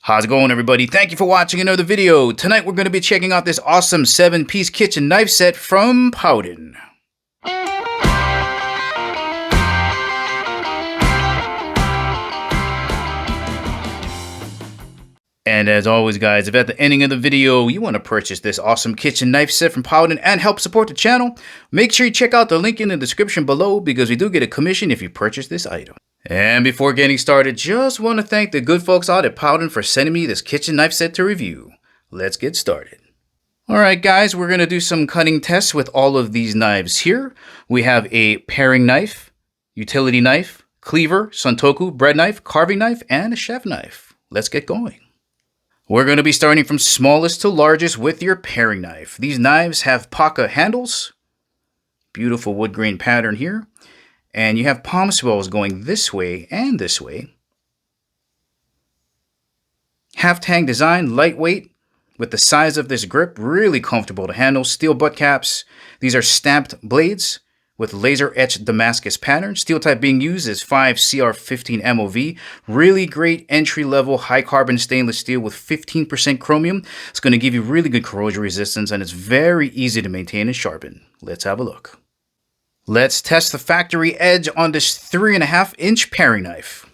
How's it going, everybody? Thank you for watching another video. Tonight we're going to be checking out this awesome 7-piece kitchen knife set from Paudin. And as always, guys, if at the ending of the video you want to purchase this awesome kitchen knife set from Paudin and help support the channel, make sure you check out the link in the description below because we do get a commission if you purchase this item. And before getting started, just want to thank the good folks out at Paudin for sending me this kitchen knife set to review. Let's get started. Alright guys, we're going to do some cutting tests with all of these knives here. We have a paring knife, utility knife, cleaver, santoku, bread knife, carving knife, and a chef knife. Let's get going. We're going to be starting from smallest to largest with your paring knife. These knives have pocket handles, beautiful wood grain pattern here, and you have palm swells going this way and this way. Half tang design, lightweight, with the size of this grip, really comfortable to handle. Steel butt caps. These are stamped blades with laser etched Damascus pattern. Steel type being used is 5CR15 MOV. Really great entry level high carbon stainless steel with 15% chromium. It's going to give you really good corrosion resistance and it's very easy to maintain and sharpen. Let's have a look. Let's test the factory edge on this 3.5-inch paring knife.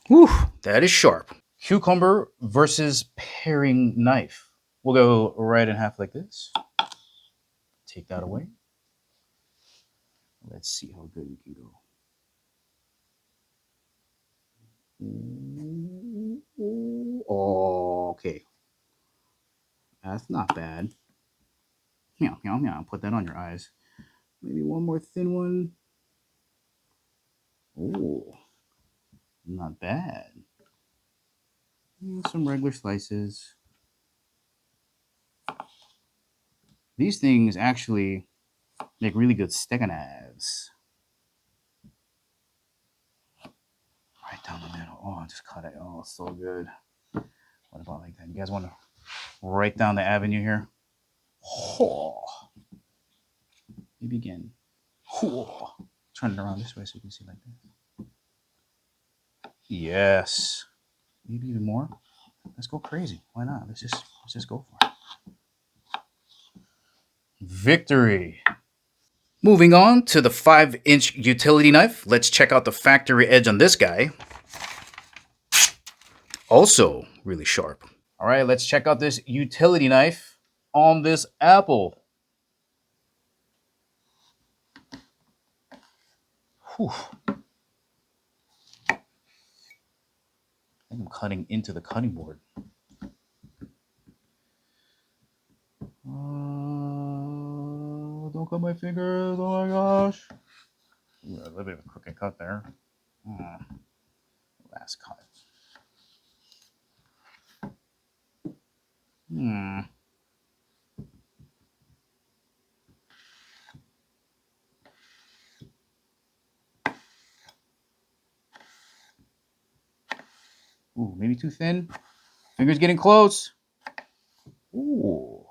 Whew, that is sharp. Cucumber versus paring knife. We'll go right in half like this. Take that away. Let's see how good it can go. Okay. That's not bad. Meow, meow, meow. Put that on your eyes. Maybe one more thin one. Oh, not bad. And some regular slices. These things actually make really good steak knives. Right down the middle. Oh, I just cut it. Oh, so good. What about like that? You guys want to right down the avenue here? Oh. Maybe again. Oh. Turn it around this way so you can see like this. Yes. Maybe even more. Let's go crazy. Why not? Let's just go for it. Victory. Moving on to the 5-inch utility knife. Let's check out the factory edge on this guy. Also really sharp. All right, let's check out this utility knife on this apple. Whew. I think I'm cutting into the cutting board. Don't cut my fingers. Oh my gosh. Ooh, a little bit of a crooked cut there. Last cut. Ooh, maybe too thin. Fingers getting close. Ooh.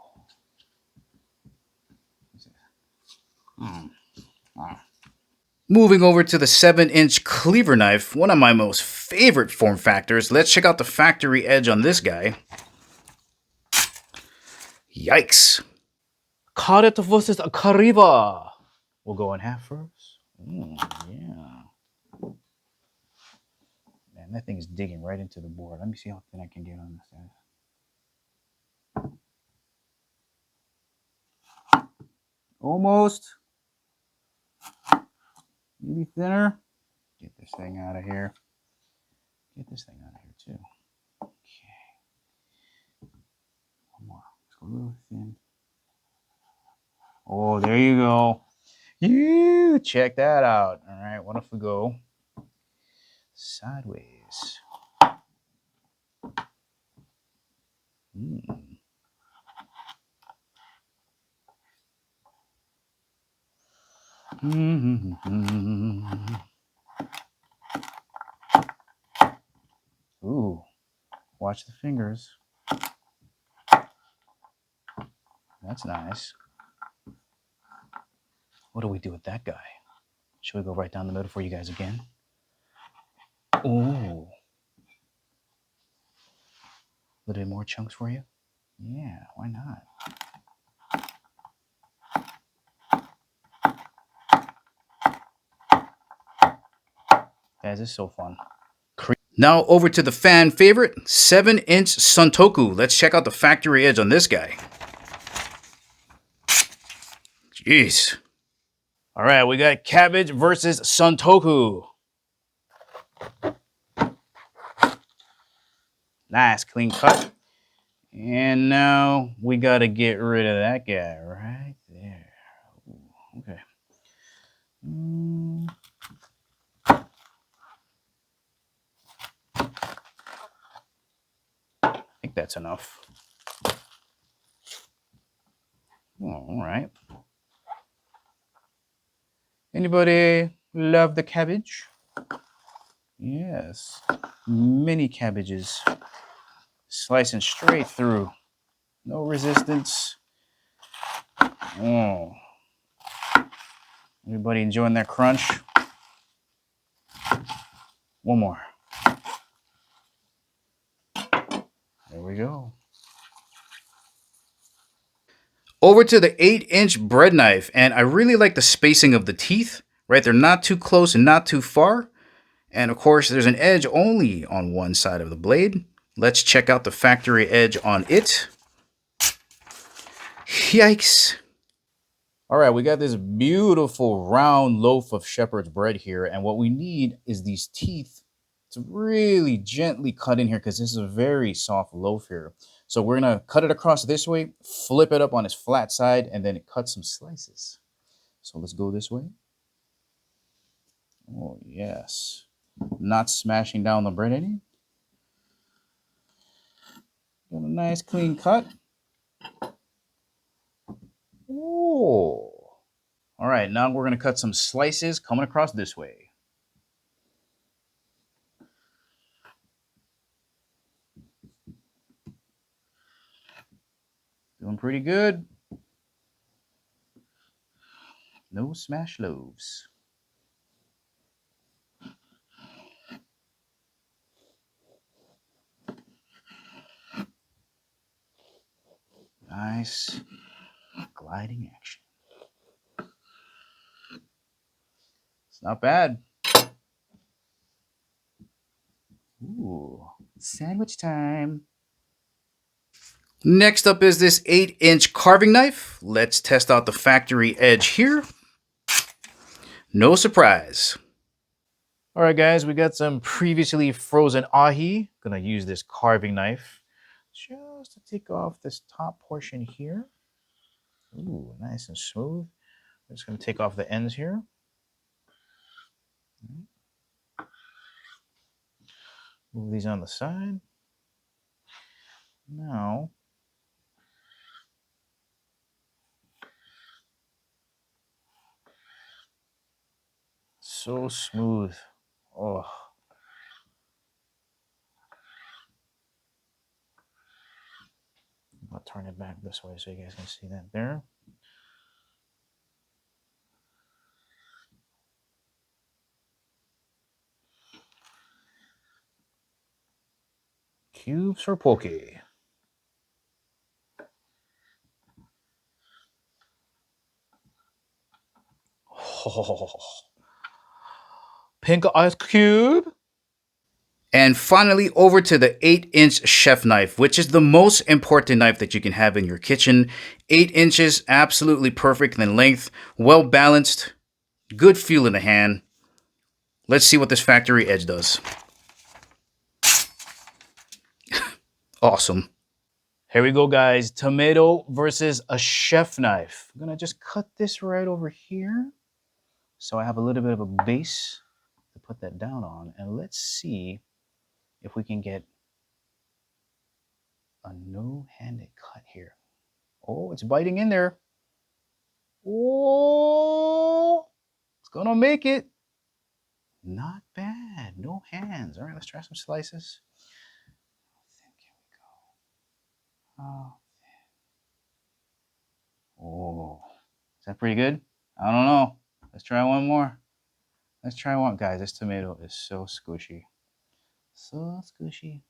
Moving over to the 7-inch cleaver knife, one of my most favorite form factors. Let's check out the factory edge on this guy. Yikes. Carrot versus a Cleaver. We'll go in half first. Yeah. Man, that thing is digging right into the board. Let me see how thin I can get on this side. Almost. Maybe thinner. Get this thing out of here. Get this thing out of here too. Okay. One more. Let's go a little thin. Oh, there you go. You check that out. All right. What if we go sideways? Ooh, watch the fingers. That's nice. What do we do with that guy? Should we go right down the middle for you guys again? Ooh. little bit more chunks for you? Yeah, why not? Guys, this is so fun. Now over to the fan favorite, 7-inch Suntoku. Let's check out the factory edge on this guy. Jeez. All right, we got cabbage versus Suntoku. Nice, clean cut. And now we got to get rid of that guy right there. Ooh, okay. I think that's enough. Oh, all right. Anybody love the cabbage? Yes. Mini cabbages. Slicing straight through. No resistance. Oh. Everybody enjoying that crunch? One more. There we go. Over to the 8-inch bread knife, and I really like the spacing of the teeth, right? They're not too close and not too far. And of course, there's an edge only on one side of the blade. Let's check out the factory edge on it. Yikes. All right, we got this beautiful round loaf of shepherd's bread here. And what we need is these teeth to really gently cut in here because this is a very soft loaf here. So we're going to cut it across this way, flip it up on its flat side, and then cut some slices. So let's go this way. Oh, yes. Not smashing down the bread any. Got a nice clean cut. Oh. All right, now we're going to cut some slices coming across this way. Doing pretty good. No smash loaves. Nice gliding action. It's not bad. Ooh, sandwich time. Next up is this 8-inch carving knife. Let's test out the factory edge here. No surprise. All right, guys, we got some previously frozen ahi. Gonna use this carving knife just to take off this top portion here. Ooh, nice and smooth. I'm just gonna take off the ends here. Move these on the side. Now, so smooth. Oh. I'll turn it back this way so you guys can see that there. Cubes for poke. Oh. Pink ice cube. And finally, over to the 8-inch chef knife, which is the most important knife that you can have in your kitchen. 8 inches, absolutely perfect in length, well balanced, good feel in the hand. Let's see what this factory edge does. Awesome. Here we go, guys. Tomato versus a chef knife. I'm gonna just cut this right over here, so I have a little bit of a base to put that down on. And let's see if we can get a no-handed cut here. Oh, it's biting in there. Oh, it's gonna make it. Not bad. No hands. All right, let's try some slices. Here we go. Oh, is that pretty good? I don't know. Let's try one more. Let's try one. Guys, this tomato is so squishy. So squishy.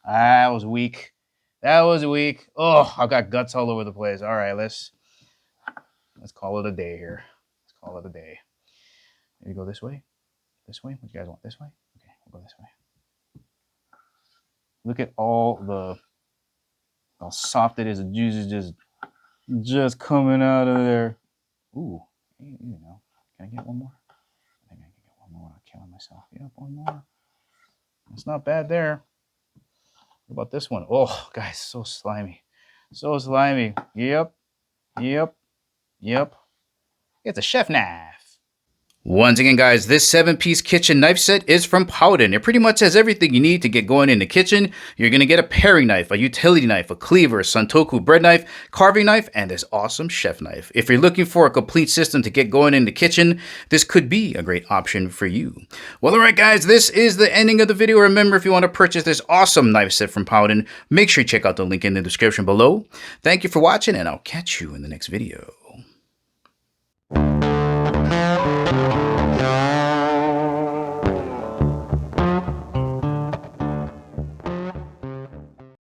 That was weak. That was weak. Oh, I've got guts all over the place. All right, let's call it a day here. Let's call it a day. Maybe go this way. This way. What do you guys want? This way? Okay, we'll go this way. Look at all the how soft it is. The juice is just coming out of there. Ooh, you know. Can I get one more? I think I can get one more without killing myself. Yep, one more. It's not bad there. What about this one? Oh, guys, so slimy. So slimy. Yep. It's a chef knife. Once again, guys, this 7-piece kitchen knife set is from Paudin. It pretty much has everything you need to get going in the kitchen. You're going to get a paring knife, a utility knife, a cleaver, santoku bread knife, carving knife, and this awesome chef knife. If you're looking for a complete system to get going in the kitchen, this could be a great option for you. Well, all right, guys, this is the ending of the video. Remember, if you want to purchase this awesome knife set from Paudin, make sure you check out the link in the description below. Thank you for watching, and I'll catch you in the next video.